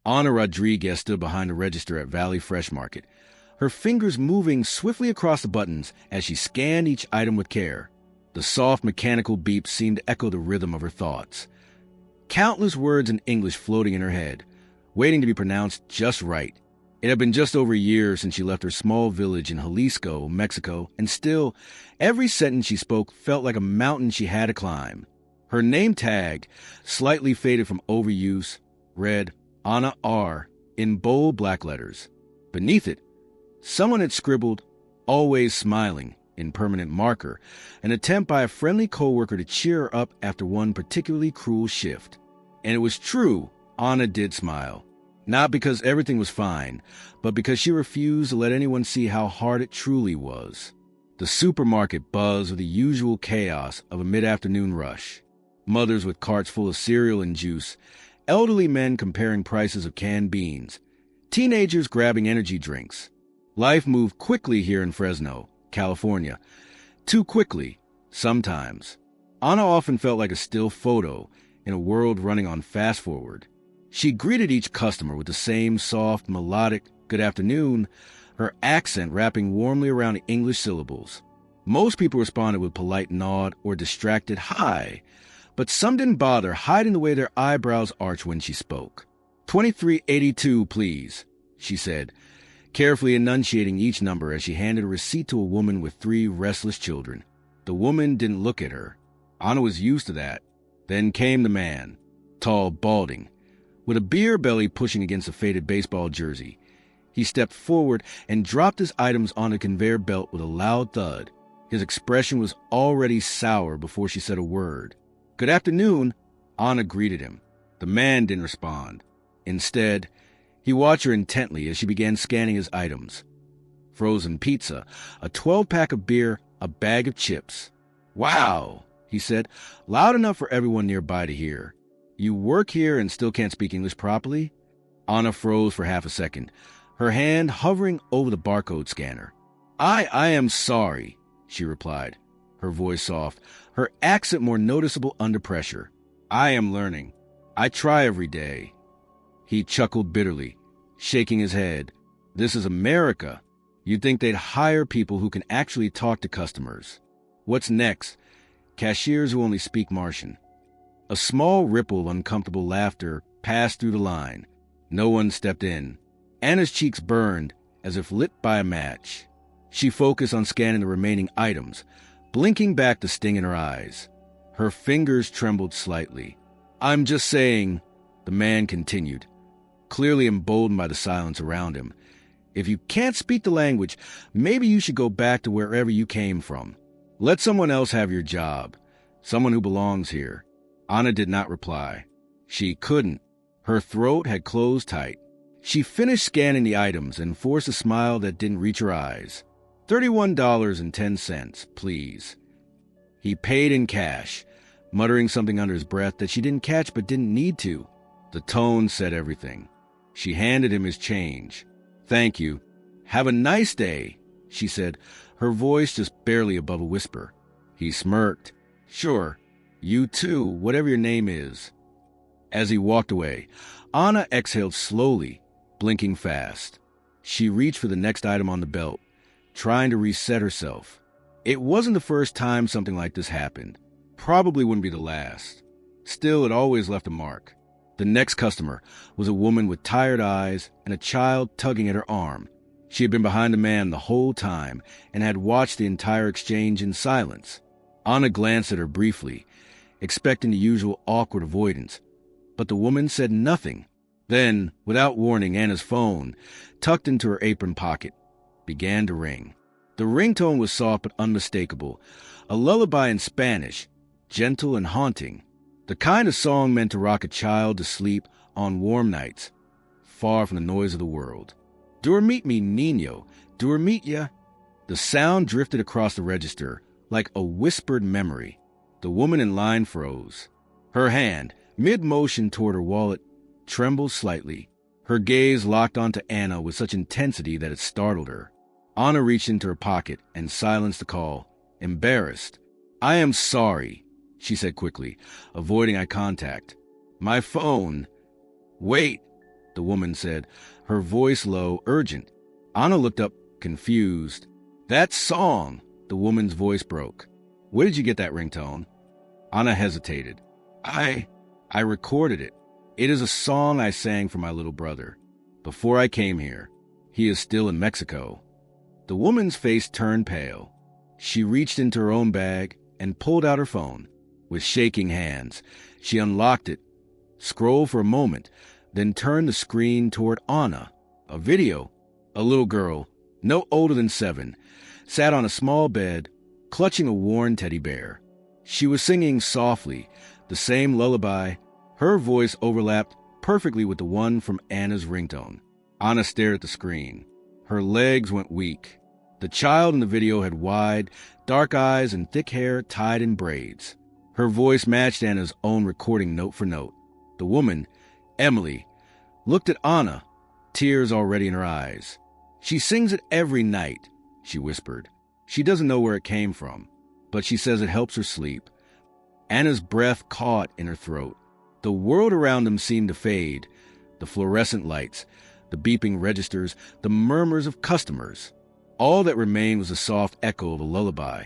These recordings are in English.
Ana Rodriguez stood behind the register at Valley Fresh Market, her fingers moving swiftly across the buttons as she scanned each item with care. The soft mechanical beeps seemed to echo the rhythm of her thoughts. Countless words in English floating in her head, waiting to be pronounced just right. It had been just over a year since she left her small village in Jalisco, Mexico, and still, every sentence she spoke felt like a mountain she had to climb. Her name tag, slightly faded from overuse, read Ana R. in bold black letters. Beneath it, someone had scribbled, "Always smiling," in permanent marker, an attempt by a friendly coworker to cheer her up after one particularly cruel shift. And it was true, Ana did smile. Not because everything was fine, but because she refused to let anyone see how hard it truly was. The supermarket buzzed with the usual chaos of a mid-afternoon rush. Mothers with carts full of cereal and juice, elderly men comparing prices of canned beans, teenagers grabbing energy drinks. Life moved quickly here in Fresno, California. Too quickly, sometimes. Ana often felt like a still photo in a world running on fast-forward. She greeted each customer with the same soft, melodic "good afternoon," her accent wrapping warmly around the English syllables. Most people responded with polite nod or distracted "hi," but some didn't bother hiding the way their eyebrows arched when she spoke. "2382, please," she said, carefully enunciating each number as she handed a receipt to a woman with 3 restless children. The woman didn't look at her. Ana was used to that. Then came the man, tall, balding, with a beer belly pushing against a faded baseball jersey. He stepped forward and dropped his items on a conveyor belt with a loud thud. His expression was already sour before she said a word. "Good afternoon," Ana greeted him. The man didn't respond. Instead, he watched her intently as she began scanning his items. Frozen pizza, a 12-pack of beer, a bag of chips. "Wow," he said, loud enough for everyone nearby to hear. "You work here and still can't speak English properly?" Ana froze for half a second, her hand hovering over the barcode scanner. I am sorry," she replied, her voice soft, her accent more noticeable under pressure. "I am learning. I try every day." He chuckled bitterly, shaking his head. "This is America. You'd think they'd hire people who can actually talk to customers. What's next? Cashiers who only speak Martian." A small ripple of uncomfortable laughter passed through the line. No one stepped in. Anna's cheeks burned as if lit by a match. She focused on scanning the remaining items, blinking back the sting in her eyes. Her fingers trembled slightly. "I'm just saying," the man continued, clearly emboldened by the silence around him. "If you can't speak the language, maybe you should go back to wherever you came from. Let someone else have your job, someone who belongs here." Ana did not reply. She couldn't. Her throat had closed tight. She finished scanning the items and forced a smile that didn't reach her eyes. $31.10, please." He paid in cash, muttering something under his breath that she didn't catch but didn't need to. The tone said everything. She handed him his change. "Thank you. Have a nice day," she said, her voice just barely above a whisper. He smirked. "Sure. You too, whatever your name is." As he walked away, Ana exhaled slowly, blinking fast. She reached for the next item on the belt, trying to reset herself. It wasn't the first time something like this happened. Probably wouldn't be the last. Still, it always left a mark. The next customer was a woman with tired eyes and a child tugging at her arm. She had been behind the man the whole time and had watched the entire exchange in silence. Ana glanced at her briefly, expecting the usual awkward avoidance, but the woman said nothing. Then, without warning, Anna's phone, tucked into her apron pocket, began to ring. The ringtone was soft but unmistakable, a lullaby in Spanish, gentle and haunting, the kind of song meant to rock a child to sleep on warm nights, far from the noise of the world. "Dormit mi niño, dormit ya." The sound drifted across the register like a whispered memory. The woman in line froze. Her hand, mid-motion toward her wallet, trembled slightly. Her gaze locked onto Anna with such intensity that it startled her. Ana reached into her pocket and silenced the call, embarrassed. "I am sorry," she said quickly, avoiding eye contact. "My phone." "Wait." the woman said, her voice low, urgent. Anna looked up, confused. That song, the woman's voice broke. Where did you get that ringtone? Anna hesitated. I recorded it. It is a song I sang for my little brother. Before I came here. He is still in Mexico. The woman's face turned pale. She reached into her own bag and pulled out her phone. With shaking hands, she unlocked it, scrolled for a moment, then turned the screen toward Anna. A video. A little girl, no older than 7, sat on a small bed, clutching a worn teddy bear. She was singing softly, the same lullaby. Her voice overlapped perfectly with the one from Anna's ringtone. Anna stared at the screen. Her legs went weak. The child in the video had wide, dark eyes and thick hair tied in braids. Her voice matched Anna's own recording note for note. The woman, Emily, looked at Anna, tears already in her eyes. She sings it every night, she whispered. She doesn't know where it came from, but she says it helps her sleep. Anna's breath caught in her throat. The world around them seemed to fade. The fluorescent lights, the beeping registers, the murmurs of customers. All that remained was a soft echo of a lullaby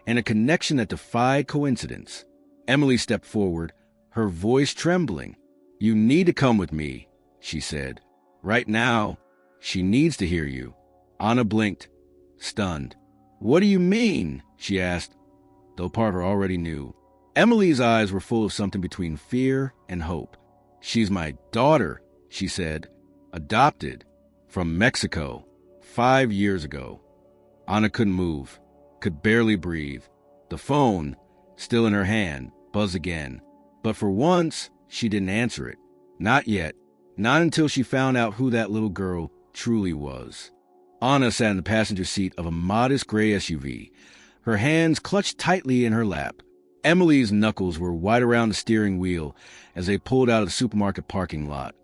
and a connection that defied coincidence. Emily stepped forward, her voice trembling. You need to come with me, she said. Right now. She needs to hear you. Anna blinked, stunned. What do you mean? She asked, though part of her already knew. Emily's eyes were full of something between fear and hope. She's my daughter, she said. Adopted. From Mexico. 5 years ago. Anna couldn't move, could barely breathe. The phone, still in her hand, buzzed again. But for once, she didn't answer it. Not yet. Not until she found out who that little girl truly was. Anna sat in the passenger seat of a modest gray SUV, her hands clutched tightly in her lap. Emily's knuckles were wide around the steering wheel as they pulled out of the supermarket parking lot.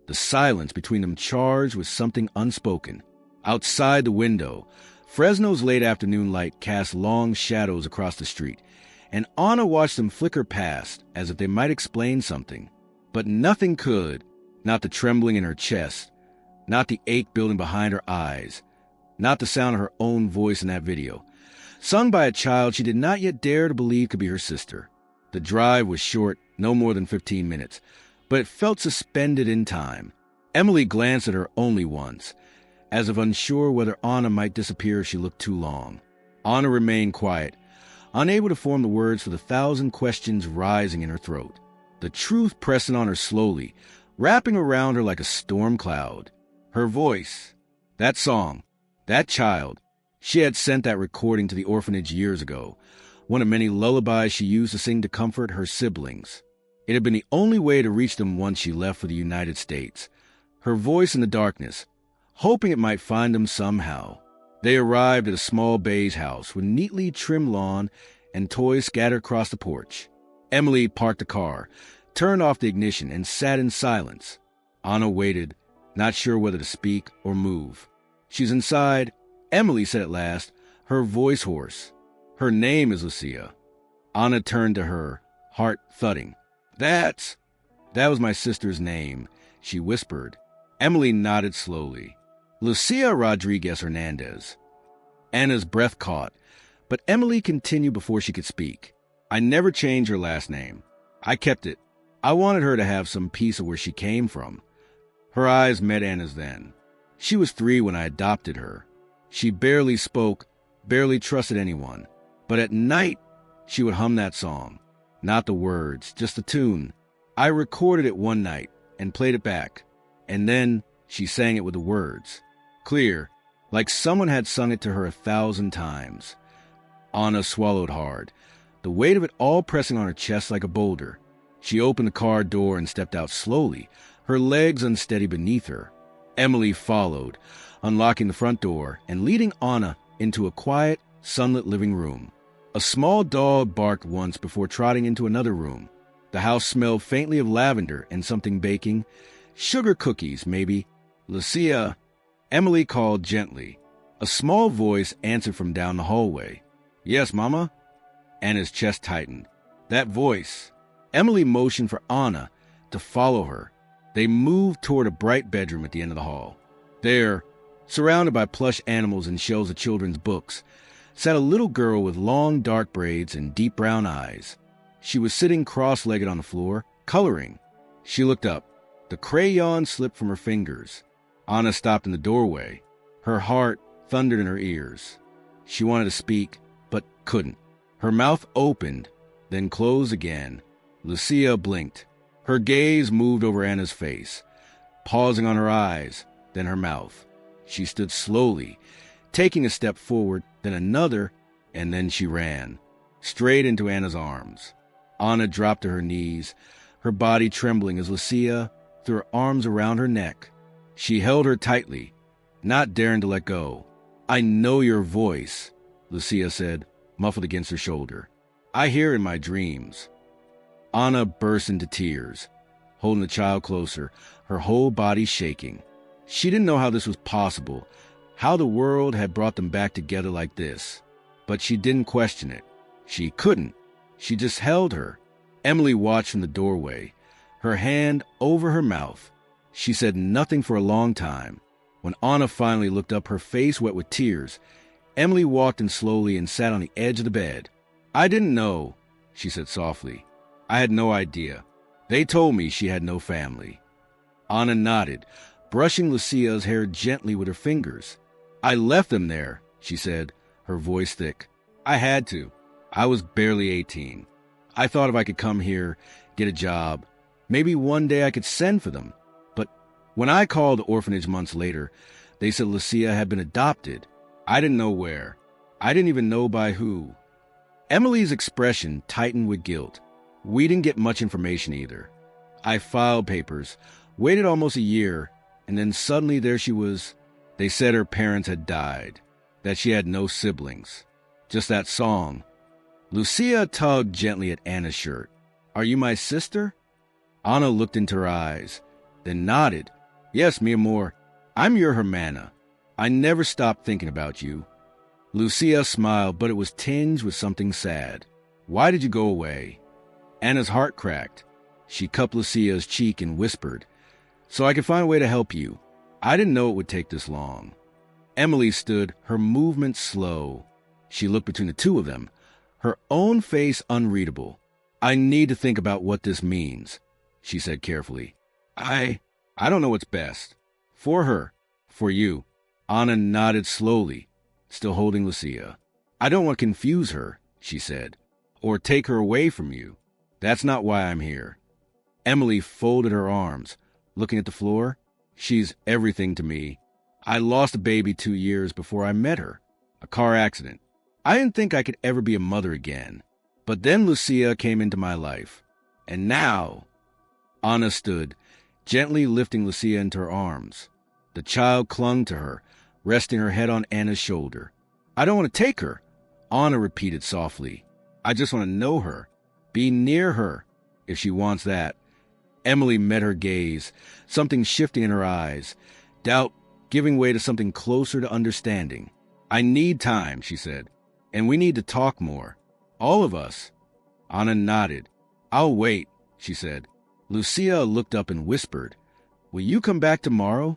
The silence between them charged with something unspoken. Outside the window, Fresno's late afternoon light cast long shadows across the street, and Anna watched them flicker past as if they might explain something. But nothing could. Not the trembling in her chest, not the ache building behind her eyes, not the sound of her own voice in that video, sung by a child she did not yet dare to believe could be her sister. The drive was short, no more than 15 minutes, but it felt suspended in time. Emily glanced at her only once, as if unsure whether Anna might disappear if she looked too long. Anna remained quiet, unable to form the words for the 1,000 questions rising in her throat. The truth pressing on her slowly, wrapping around her like a storm cloud. Her voice, that song, that child. She had sent that recording to the orphanage years ago, one of many lullabies she used to sing to comfort her siblings. It had been the only way to reach them once she left for the United States. Her voice in the darkness, hoping it might find them somehow. They arrived at a small beige house with neatly trimmed lawn and toys scattered across the porch. Emily parked the car, turned off the ignition, and sat in silence. Anna waited, not sure whether to speak or move. She's inside, Emily said at last, her voice hoarse. Her name is Lucia. Anna turned to her, heart thudding. That was my sister's name, she whispered. Emily nodded slowly. Lucia Rodriguez Hernandez. Anna's breath caught, but Emily continued before she could speak. I never changed her last name. I kept it. I wanted her to have some piece of where she came from. Her eyes met Anna's then. She was 3 when I adopted her. She barely spoke, barely trusted anyone. But at night, she would hum that song. Not the words, just the tune. I recorded it one night and played it back. And then she sang it with the words. Clear, like someone had sung it to her 1,000 times. Anna swallowed hard, the weight of it all pressing on her chest like a boulder. She opened the car door and stepped out slowly, her legs unsteady beneath her. Emily followed, unlocking the front door and leading Anna into a quiet, sunlit living room. A small dog barked once before trotting into another room. The house smelled faintly of lavender and something baking. Sugar cookies, maybe. Lucia, Emily called gently. A small voice answered from down the hallway. Yes, Mama? Anna's chest tightened. That voice. Emily motioned for Anna to follow her. They moved toward a bright bedroom at the end of the hall. There, surrounded by plush animals and shelves of children's books, sat a little girl with long dark braids and deep brown eyes. She was sitting cross-legged on the floor, coloring. She looked up. The crayon slipped from her fingers. Anna stopped in the doorway. Her heart thundered in her ears. She wanted to speak, but couldn't. Her mouth opened, then closed again. Lucia blinked. Her gaze moved over Anna's face, pausing on her eyes, then her mouth. She stood slowly, taking a step forward, then another, and then she ran, straight into Anna's arms. Anna dropped to her knees, her body trembling as Lucia threw her arms around her neck. She held her tightly, not daring to let go. "I know your voice," Lucia said, muffled against her shoulder. "I hear in my dreams." Anna burst into tears, holding the child closer, her whole body shaking. She didn't know how this was possible, how the world had brought them back together like this. But she didn't question it. She couldn't. She just held her. Emily watched from the doorway, her hand over her mouth. She said nothing for a long time. When Anna finally looked up, her face wet with tears, Emily walked in slowly and sat on the edge of the bed. "I didn't know," she said softly. "I had no idea. They told me she had no family." Anna nodded, brushing Lucia's hair gently with her fingers. "I left them there," she said, her voice thick. "I had to. I was barely 18. I thought if I could come here, get a job, maybe one day I could send for them. But when I called the orphanage months later, they said Lucia had been adopted. I didn't know where. I didn't even know by who." Emily's expression tightened with guilt. "We didn't get much information either. I filed papers, waited almost a year, and then suddenly there she was. They said her parents had died, that she had no siblings. Just that song." Lucia tugged gently at Anna's shirt. "Are you my sister?" Anna looked into her eyes, then nodded. "Yes, mi amor. I'm your hermana. I never stopped thinking about you." Lucia smiled, but it was tinged with something sad. "Why did you go away?" Anna's heart cracked. She cupped Lucia's cheek and whispered, "So I could find a way to help you. I didn't know it would take this long." Emily stood, her movements slow. She looked between the two of them, her own face unreadable. "I need to think about what this means," she said carefully. I don't know what's best. For her. For you." Anna nodded slowly, still holding Lucia. "I don't want to confuse her," she said, "or take her away from you. That's not why I'm here." Emily folded her arms, looking at the floor. "She's everything to me. I lost a baby 2 years before I met her. A car accident. I didn't think I could ever be a mother again. But then Lucia came into my life. And now..." Anna stood, gently lifting Lucia into her arms. The child clung to her, resting her head on Anna's shoulder. "I don't want to take her," Anna repeated softly. "I just want to know her, be near her, if she wants that." Emily met her gaze, something shifting in her eyes, doubt giving way to something closer to understanding. "I need time," she said, "and we need to talk more. All of us." Anna nodded. "I'll wait," she said. Lucia looked up and whispered, "Will you come back tomorrow?"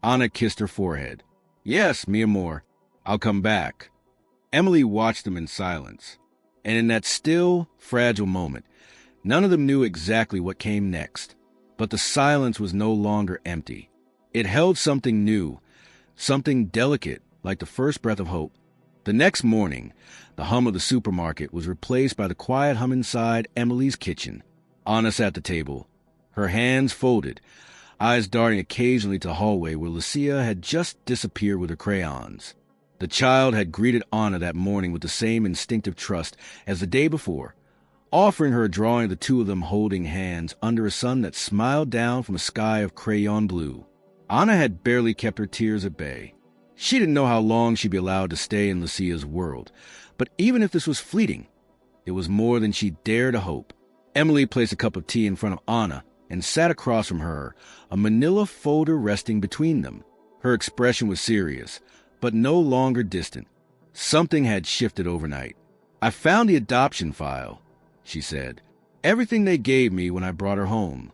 Anna kissed her forehead. "Yes, mi amor. I'll come back." Emily watched them in silence, and in that still, fragile moment, none of them knew exactly what came next. But the silence was no longer empty. It held something new, something delicate, like the first breath of hope. The next morning, the hum of the supermarket was replaced by the quiet hum inside Emily's kitchen. Anna sat at the table, her hands folded, eyes darting occasionally to the hallway where Lucia had just disappeared with her crayons. The child had greeted Anna that morning with the same instinctive trust as the day before, offering her a drawing of the two of them holding hands under a sun that smiled down from a sky of crayon blue. Anna had barely kept her tears at bay. She didn't know how long she'd be allowed to stay in Lucia's world, but even if this was fleeting, it was more than she dared to hope. Emily placed a cup of tea in front of Anna and sat across from her, a manila folder resting between them. Her expression was serious, but no longer distant. Something had shifted overnight. "I found the adoption file," she said. "Everything they gave me when I brought her home."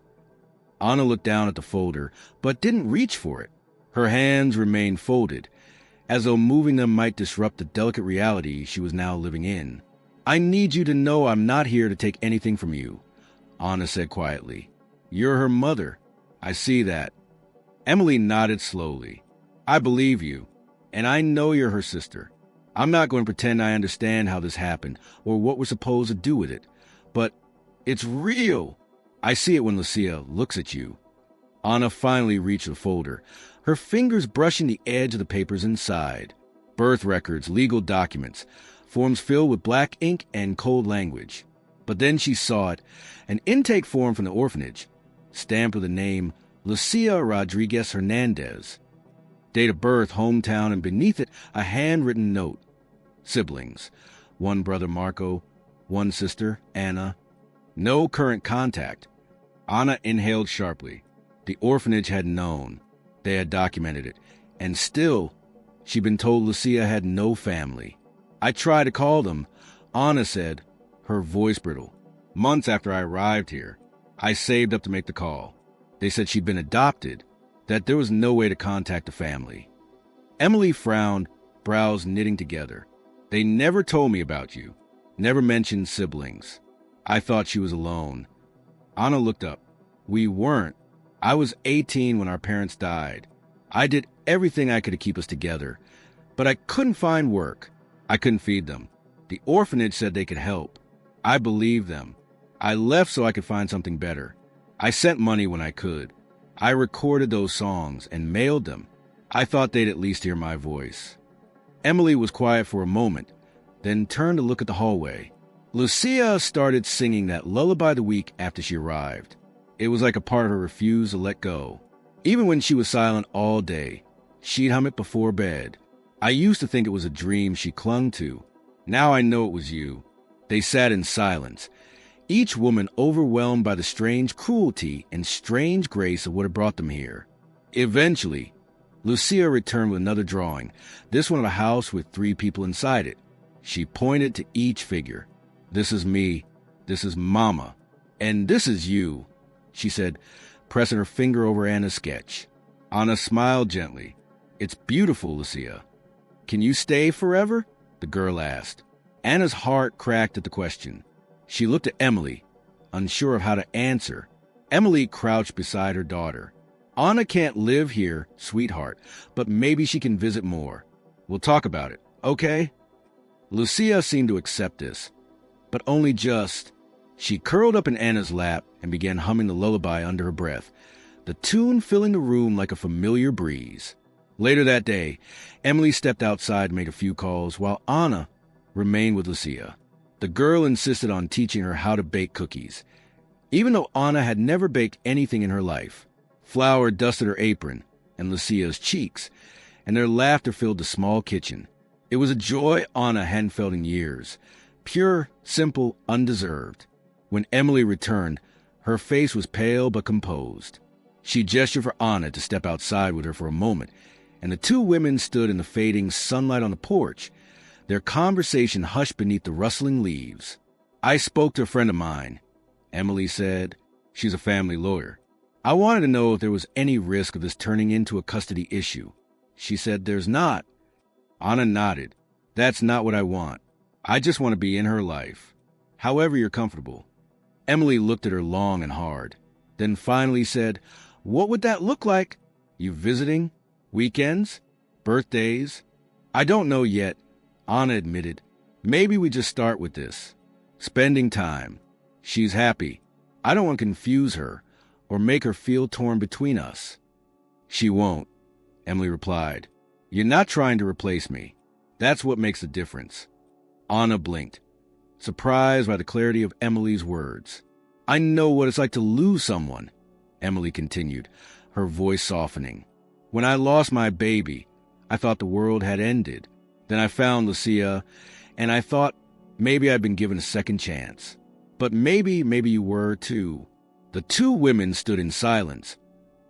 Anna looked down at the folder, but didn't reach for it. Her hands remained folded, as though moving them might disrupt the delicate reality she was now living in. I need you to know I'm not here to take anything from you, Anna said quietly. You're her mother. I see that. Emily nodded slowly. I believe you, and I know you're her sister. I'm not going to pretend I understand how this happened or what we're supposed to do with it, but it's real. I see it when Lucia looks at you. Anna finally reached the folder, her fingers brushing the edge of the papers inside. Birth records, legal documents, forms filled with black ink and cold language. But then she saw it, an intake form from the orphanage, stamped with the name Lucia Rodriguez Hernandez. Date of birth, hometown, and beneath it, a handwritten note. Siblings. One brother, Marco. One sister, Anna. No current contact. Anna inhaled sharply. The orphanage had known. They had documented it. And still, she'd been told Lucia had no family. I tried to call them, Anna said, her voice brittle. Months after I arrived here, I saved up to make the call. They said she'd been adopted, that there was no way to contact the family. Emily frowned, brows knitting together. They never told me about you, never mentioned siblings. I thought she was alone. Anna looked up. We weren't. I was 18 when our parents died. I did everything I could to keep us together, but I couldn't find work. I couldn't feed them. The orphanage said they could help. I believed them. I left so I could find something better. I sent money when I could. I recorded those songs and mailed them. I thought they'd at least hear my voice. Emily was quiet for a moment, then turned to look at the hallway. Lucia started singing that lullaby the week after she arrived. It was like a part of her refused to let go. Even when she was silent all day, she'd hum it before bed. I used to think it was a dream she clung to. Now I know it was you. They sat in silence, each woman overwhelmed by the strange cruelty and strange grace of what had brought them here. Eventually, Lucia returned with another drawing, this one of a house with 3 people inside it. She pointed to each figure. This is me, this is Mama, and this is you, she said, pressing her finger over Anna's sketch. Anna smiled gently. It's beautiful, Lucia. Can you stay forever? The girl asked. Anna's heart cracked at the question. She looked at Emily, unsure of how to answer. Emily crouched beside her daughter. Anna can't live here, sweetheart, but maybe she can visit more. We'll talk about it, okay? Lucia seemed to accept this, but only just. She curled up in Anna's lap and began humming the lullaby under her breath, the tune filling the room like a familiar breeze. Later that day, Emily stepped outside and made a few calls, while Anna remained with Lucia. The girl insisted on teaching her how to bake cookies, even though Anna had never baked anything in her life. Flour dusted her apron and Lucia's cheeks, and their laughter filled the small kitchen. It was a joy Anna hadn't felt in years, pure, simple, undeserved. When Emily returned, her face was pale but composed. She gestured for Anna to step outside with her for a moment, and the 2 women stood in the fading sunlight on the porch, their conversation hushed beneath the rustling leaves. I spoke to a friend of mine, Emily said. She's a family lawyer. I wanted to know if there was any risk of this turning into a custody issue. She said there's not. Anna nodded. That's not what I want. I just want to be in her life. However you're comfortable. Emily looked at her long and hard, then finally said, What would that look like? You visiting? Weekends? Birthdays? I don't know yet, Anna admitted. Maybe we just start with this. Spending time. She's happy. I don't want to confuse her or make her feel torn between us. She won't, Emily replied. You're not trying to replace me. That's what makes the difference. Anna blinked, surprised by the clarity of Emily's words. I know what it's like to lose someone, Emily continued, her voice softening. When I lost my baby, I thought the world had ended. Then I found Lucia, and I thought maybe I'd been given a second chance. But maybe you were too. The 2 women stood in silence,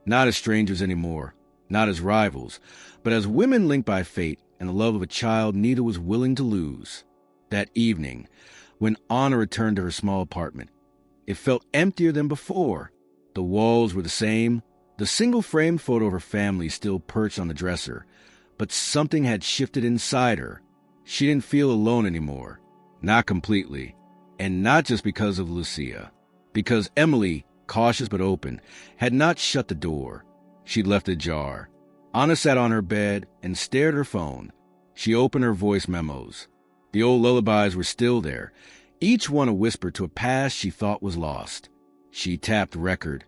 not as strangers anymore, not as rivals, but as women linked by fate and the love of a child neither was willing to lose. That evening, when Anna returned to her small apartment, it felt emptier than before. The walls were the same, the single-frame photo of her family still perched on the dresser, but something had shifted inside her. She didn't feel alone anymore. Not completely. And not just because of Lucia. Because Emily, cautious but open, had not shut the door. She'd left it ajar. Anna sat on her bed and stared at her phone. She opened her voice memos. The old lullabies were still there, each one a whisper to a past she thought was lost. She tapped record,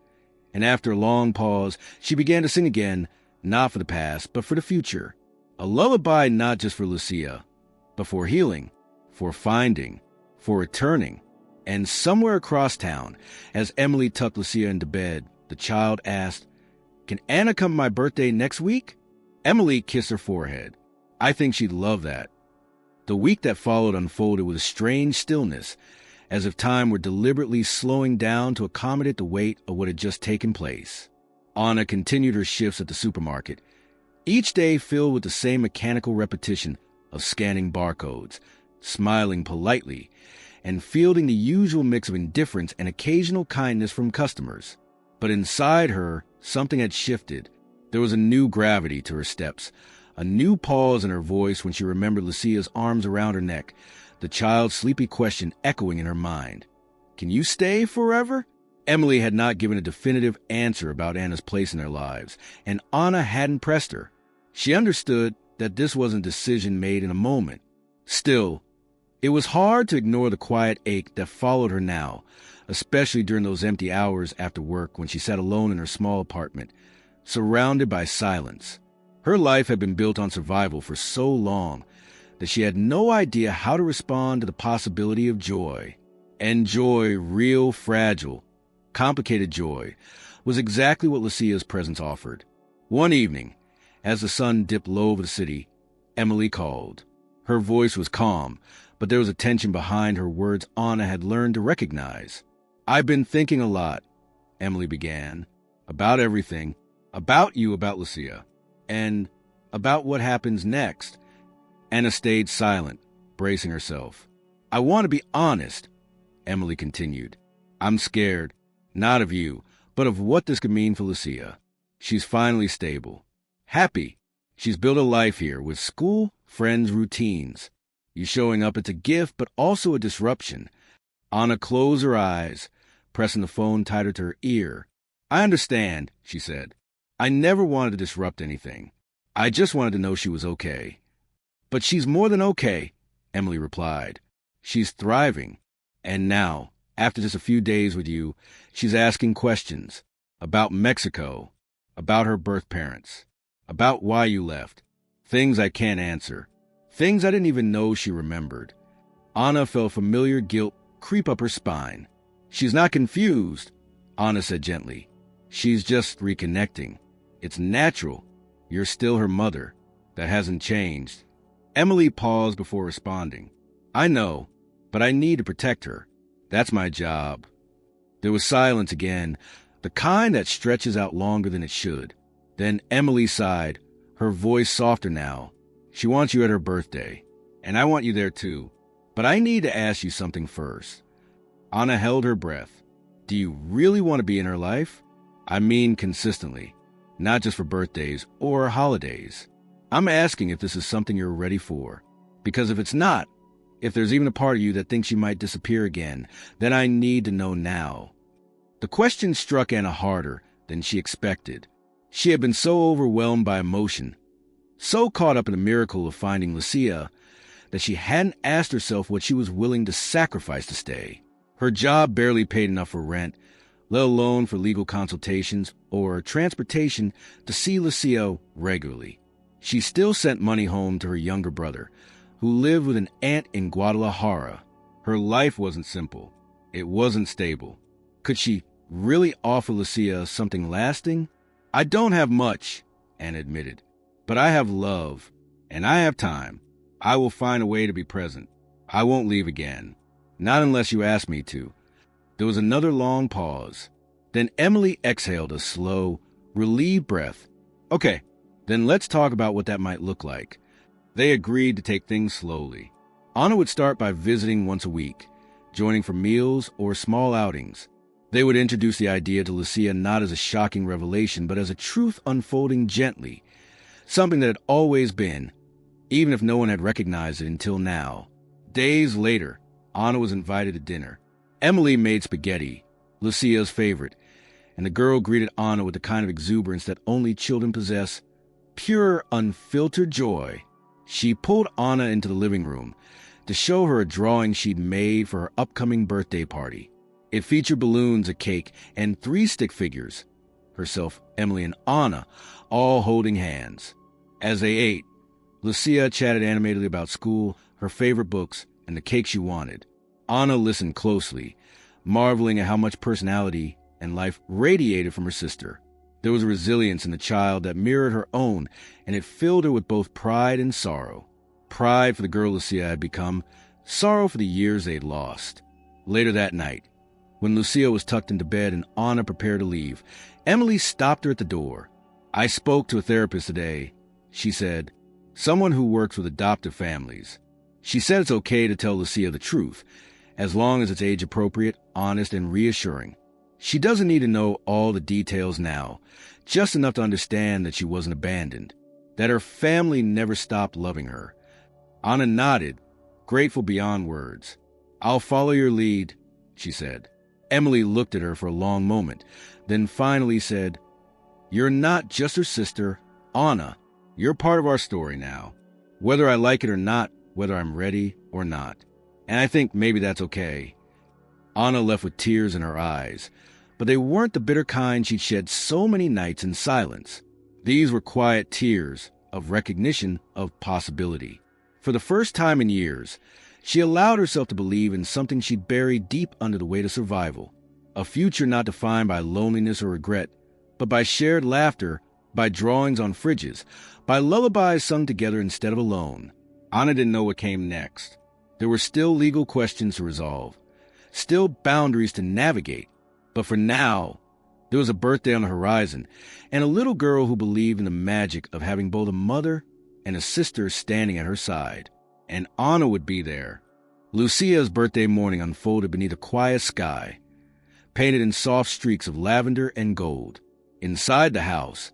and after a long pause, she began to sing again, not for the past, but for the future. A lullaby not just for Lucia, but for healing, for finding, for returning. And somewhere across town, as Emily tucked Lucia into bed, the child asked, "Can Anna come to my birthday next week?" Emily kissed her forehead. I think she'd love that. The week that followed unfolded with a strange stillness, as if time were deliberately slowing down to accommodate the weight of what had just taken place. Anna continued her shifts at the supermarket, each day filled with the same mechanical repetition of scanning barcodes, smiling politely, and fielding the usual mix of indifference and occasional kindness from customers. But inside her, something had shifted. There was a new gravity to her steps, a new pause in her voice when she remembered Lucia's arms around her neck, the child's sleepy question echoing in her mind. "Can you stay forever?" Emily had not given a definitive answer about Anna's place in their lives, and Anna hadn't pressed her. She understood that this wasn't a decision made in a moment. Still, it was hard to ignore the quiet ache that followed her now, especially during those empty hours after work when she sat alone in her small apartment, surrounded by silence. Her life had been built on survival for so long that she had no idea how to respond to the possibility of joy. And joy, real, fragile, complicated joy, was exactly what Lucia's presence offered. One evening, as the sun dipped low over the city, Emily called. Her voice was calm, but there was a tension behind her words Anna had learned to recognize. "I've been thinking a lot," Emily began, "about everything, about you, about Lucia, and about what happens next." Anna stayed silent, bracing herself. "I want to be honest," Emily continued. "I'm scared, not of you, but of what this could mean for Lucia. She's finally stable, happy. She's built a life here with school, friends, routines. You showing up, it's a gift, but also a disruption." Anna closed her eyes, pressing the phone tighter to her ear. "I understand," she said. "I never wanted to disrupt anything. I just wanted to know she was okay." "But she's more than okay," Emily replied. "She's thriving. And now, after just a few days with you, she's asking questions about Mexico, about her birth parents, about why you left, things I can't answer, things I didn't even know she remembered." Anna felt familiar guilt creep up her spine. "She's not confused," Anna said gently. "She's just reconnecting. It's natural. You're still her mother. That hasn't changed." Emily paused before responding. "I know, but I need to protect her. That's my job." There was silence again, the kind that stretches out longer than it should. Then Emily sighed, her voice softer now. "She wants you at her birthday, and I want you there too. But I need to ask you something first." Anna held her breath. "Do you really want to be in her life? I mean consistently, not just for birthdays or holidays. I'm asking if this is something you're ready for. Because if it's not, if there's even a part of you that thinks she might disappear again, then I need to know now." The question struck Anna harder than she expected. She had been so overwhelmed by emotion, so caught up in the miracle of finding Lucia, that she hadn't asked herself what she was willing to sacrifice to stay. Her job barely paid enough for rent, let alone for legal consultations or transportation to see Lucia regularly. She still sent money home to her younger brother, who lived with an aunt in Guadalajara. Her life wasn't simple. It wasn't stable. Could she really offer Lucia something lasting? "I don't have much," Anna admitted, "but I have love, and I have time. I will find a way to be present. I won't leave again. Not unless you ask me to." There was another long pause. Then Emily exhaled a slow, relieved breath. "Okay, then let's talk about what that might look like." They agreed to take things slowly. Anna would start by visiting once a week, joining for meals or small outings. They would introduce the idea to Lucia not as a shocking revelation, but as a truth unfolding gently, something that had always been, even if no one had recognized it until now. Days later, Anna was invited to dinner. Emily made spaghetti, Lucia's favorite, and the girl greeted Anna with the kind of exuberance that only children possess, pure, unfiltered joy. She pulled Anna into the living room to show her a drawing she'd made for her upcoming birthday party. It featured balloons, a cake, and 3 stick figures, herself, Emily, and Anna, all holding hands. As they ate, Lucia chatted animatedly about school, her favorite books, and the cake she wanted. Anna listened closely, marveling at how much personality and life radiated from her sister. There was a resilience in the child that mirrored her own, and it filled her with both pride and sorrow. Pride for the girl Lucia had become, sorrow for the years they'd lost. Later that night, when Lucia was tucked into bed and Anna prepared to leave, Emily stopped her at the door. "I spoke to a therapist today," she said, "someone who works with adoptive families. She said it's okay to tell Lucia the truth, as long as it's age-appropriate, honest, and reassuring. She doesn't need to know all the details now, just enough to understand that she wasn't abandoned, that her family never stopped loving her." Anna nodded, grateful beyond words. "I'll follow your lead," she said. Emily looked at her for a long moment, then finally said, "You're not just her sister, Anna. You're part of our story now. Whether I like it or not, whether I'm ready or not. And I think maybe that's okay." Anna left with tears in her eyes, but they weren't the bitter kind she'd shed so many nights in silence. These were quiet tears of recognition of possibility. For the first time in years, she allowed herself to believe in something she'd buried deep under the weight of survival. A future not defined by loneliness or regret, but by shared laughter, by drawings on fridges, by lullabies sung together instead of alone. Anna didn't know what came next. There were still legal questions to resolve, still boundaries to navigate. But for now, there was a birthday on the horizon, and a little girl who believed in the magic of having both a mother and a sister standing at her side. And Anna would be there. Lucia's birthday morning unfolded beneath a quiet sky, painted in soft streaks of lavender and gold. Inside the house,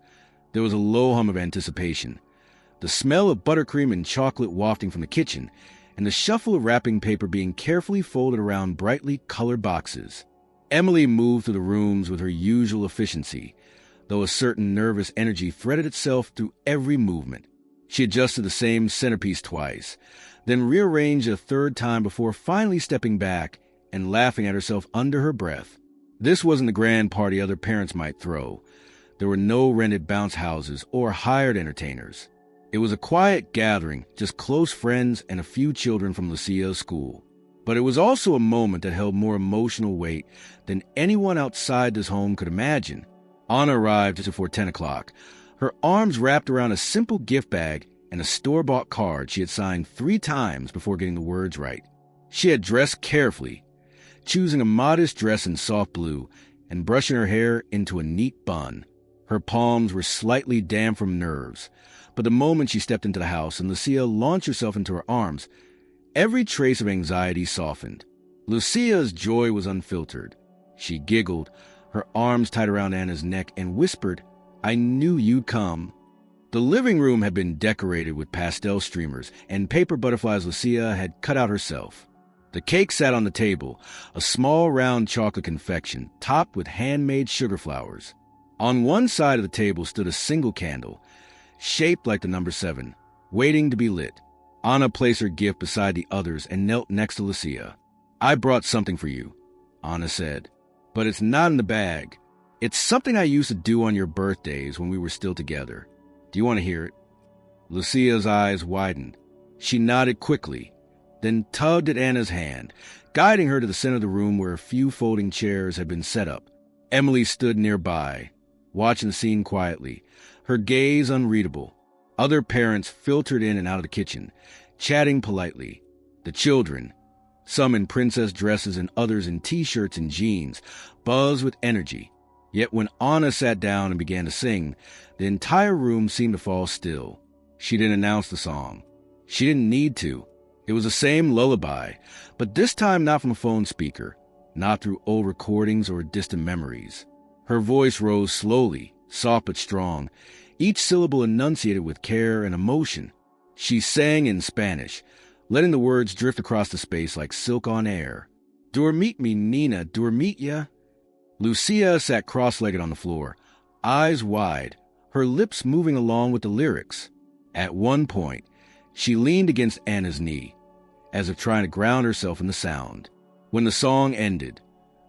there was a low hum of anticipation, the smell of buttercream and chocolate wafting from the kitchen, and the shuffle of wrapping paper being carefully folded around brightly colored boxes. Emily moved through the rooms with her usual efficiency, though a certain nervous energy threaded itself through every movement. She adjusted the same centerpiece twice, then rearranged a third time before finally stepping back and laughing at herself under her breath. This wasn't the grand party other parents might throw. There were no rented bounce houses or hired entertainers. It was a quiet gathering, just close friends and a few children from Lucia's school. But it was also a moment that held more emotional weight than anyone outside this home could imagine. Anna arrived just before 10 o'clock, her arms wrapped around a simple gift bag and a store-bought card she had signed 3 times before getting the words right. She had dressed carefully, choosing a modest dress in soft blue and brushing her hair into a neat bun. Her palms were slightly damp from nerves, but the moment she stepped into the house and Lucia launched herself into her arms, every trace of anxiety softened. Lucia's joy was unfiltered. She giggled, her arms tight around Anna's neck, and whispered, "I knew you'd come." The living room had been decorated with pastel streamers and paper butterflies Lucia had cut out herself. The cake sat on the table, a small round chocolate confection topped with handmade sugar flowers. On one side of the table stood a single candle, shaped like the number 7, waiting to be lit. Anna placed her gift beside the others and knelt next to Lucia. "I brought something for you," Anna said, "but it's not in the bag. It's something I used to do on your birthdays when we were still together. Do you want to hear it?" Lucia's eyes widened. She nodded quickly, then tugged at Anna's hand, guiding her to the center of the room where a few folding chairs had been set up. Emily stood nearby, watching the scene quietly, her gaze unreadable. Other parents filtered in and out of the kitchen, chatting politely. The children, some in princess dresses and others in t-shirts and jeans, buzzed with energy. Yet when Anna sat down and began to sing, the entire room seemed to fall still. She didn't announce the song. She didn't need to. It was the same lullaby, but this time not from a phone speaker, not through old recordings or distant memories. Her voice rose slowly, soft but strong, each syllable enunciated with care and emotion. She sang in Spanish, letting the words drift across the space like silk on air. "Dormit, mi nina, dormit ya?" Lucia sat cross-legged on the floor, eyes wide, her lips moving along with the lyrics. At one point, she leaned against Anna's knee, as if trying to ground herself in the sound. When the song ended,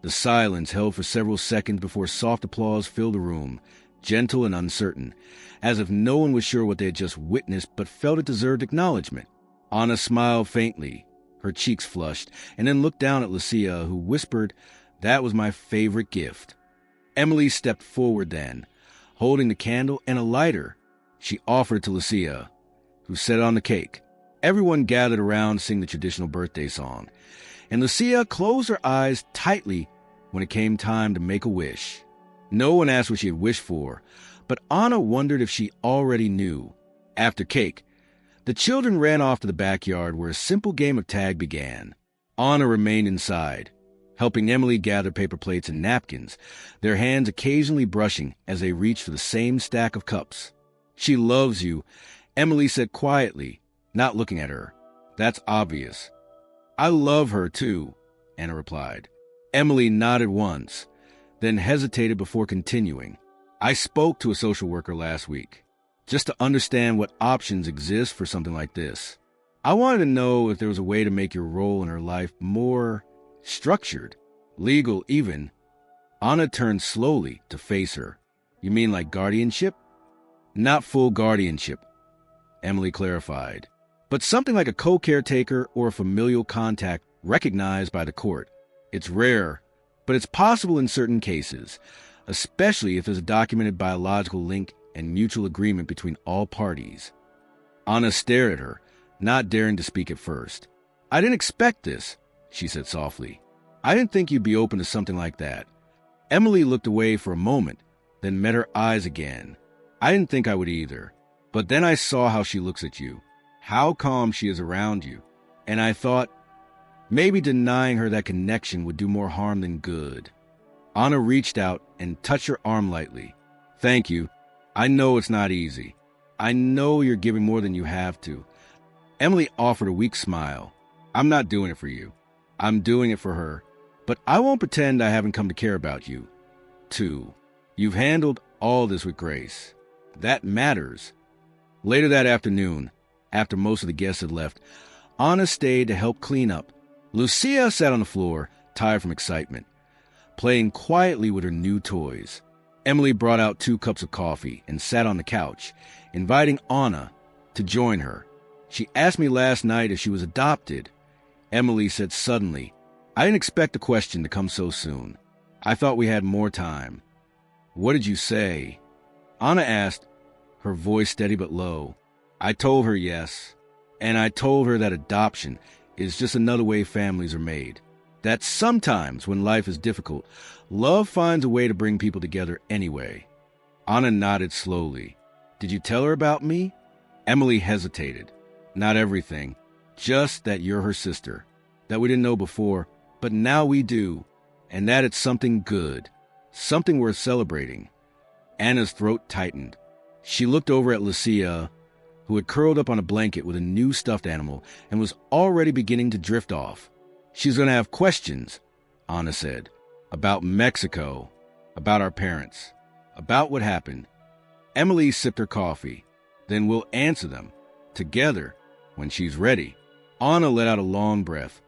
the silence held for several seconds before soft applause filled the room, gentle and uncertain, as if no one was sure what they had just witnessed but felt it deserved acknowledgement. Anna smiled faintly, her cheeks flushed, and then looked down at Lucia, who whispered, "That was my favorite gift." Emily stepped forward then, holding the candle and a lighter. She offered it to Lucia, who set it on the cake. Everyone gathered around to sing the traditional birthday song, and Lucia closed her eyes tightly when it came time to make a wish. No one asked what she had wished for, but Anna wondered if she already knew. After cake, the children ran off to the backyard where a simple game of tag began. Anna remained inside, helping Emily gather paper plates and napkins, their hands occasionally brushing as they reached for the same stack of cups. "She loves you," Emily said quietly, not looking at her. "That's obvious." "I love her, too," Anna replied. Emily nodded once, then hesitated before continuing. "I spoke to a social worker last week, just to understand what options exist for something like this. I wanted to know if there was a way to make your role in her life more structured, legal even." Anna turned slowly to face her. "You mean like guardianship?" "Not full guardianship," Emily clarified, "but something like a co-caretaker or a familial contact recognized by the court. It's rare, but it's possible in certain cases, especially if there's a documented biological link and mutual agreement between all parties." Anna stared at her, not daring to speak at first. "I didn't expect this," she said softly. "I didn't think you'd be open to something like that." Emily looked away for a moment, then met her eyes again. "I didn't think I would either. But then I saw how she looks at you, how calm she is around you, and I thought maybe denying her that connection would do more harm than good." Anna reached out and touched her arm lightly. "Thank you. I know it's not easy. I know you're giving more than you have to." Emily offered a weak smile. "I'm not doing it for you. I'm doing it for her. But I won't pretend I haven't come to care about you, too. You've handled all this with grace. That matters." Later that afternoon, after most of the guests had left, Anna stayed to help clean up. Lucia sat on the floor, tired from excitement, playing quietly with her new toys. Emily brought out 2 cups of coffee and sat on the couch, inviting Anna to join her. "She asked me last night if she was adopted," Emily said suddenly. "I didn't expect the question to come so soon. I thought we had more time." "What did you say?" Anna asked, her voice steady but low. "I told her yes, and I told her that adoption is just another way families are made. That sometimes, when life is difficult, love finds a way to bring people together anyway." Anna nodded slowly. "Did you tell her about me?" Emily hesitated. "Not everything. Just that you're her sister. That we didn't know before, but now we do. And that it's something good. Something worth celebrating." Anna's throat tightened. She looked over at Lucia, who had curled up on a blanket with a new stuffed animal and was already beginning to drift off. "She's going to have questions," Anna said, "about Mexico, about our parents, about what happened." Emily sipped her coffee. "Then we'll answer them, together, when she's ready." Anna let out a long breath,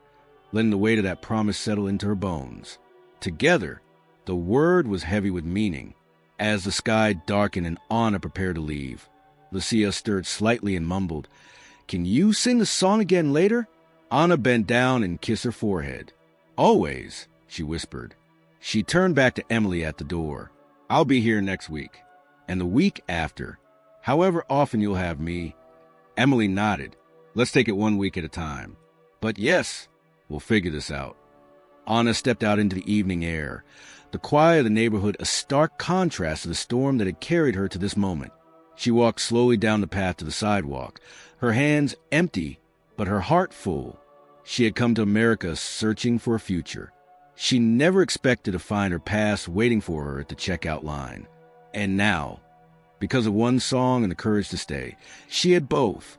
letting the weight of that promise settle into her bones. Together, the word was heavy with meaning. As the sky darkened and Anna prepared to leave, Lucia stirred slightly and mumbled, "Can you sing the song again later?" Anna bent down and kissed her forehead. "Always," she whispered. She turned back to Emily at the door. "I'll be here next week, and the week after, however often you'll have me." Emily nodded. "Let's take it 1 week at a time. But yes, we'll figure this out." Anna stepped out into the evening air, the quiet of the neighborhood a stark contrast to the storm that had carried her to this moment. She walked slowly down the path to the sidewalk, her hands empty, but her heart full. She had come to America searching for a future, She never expected to find her past waiting for her at the checkout line. And now, because of one song and the courage to stay, she had both.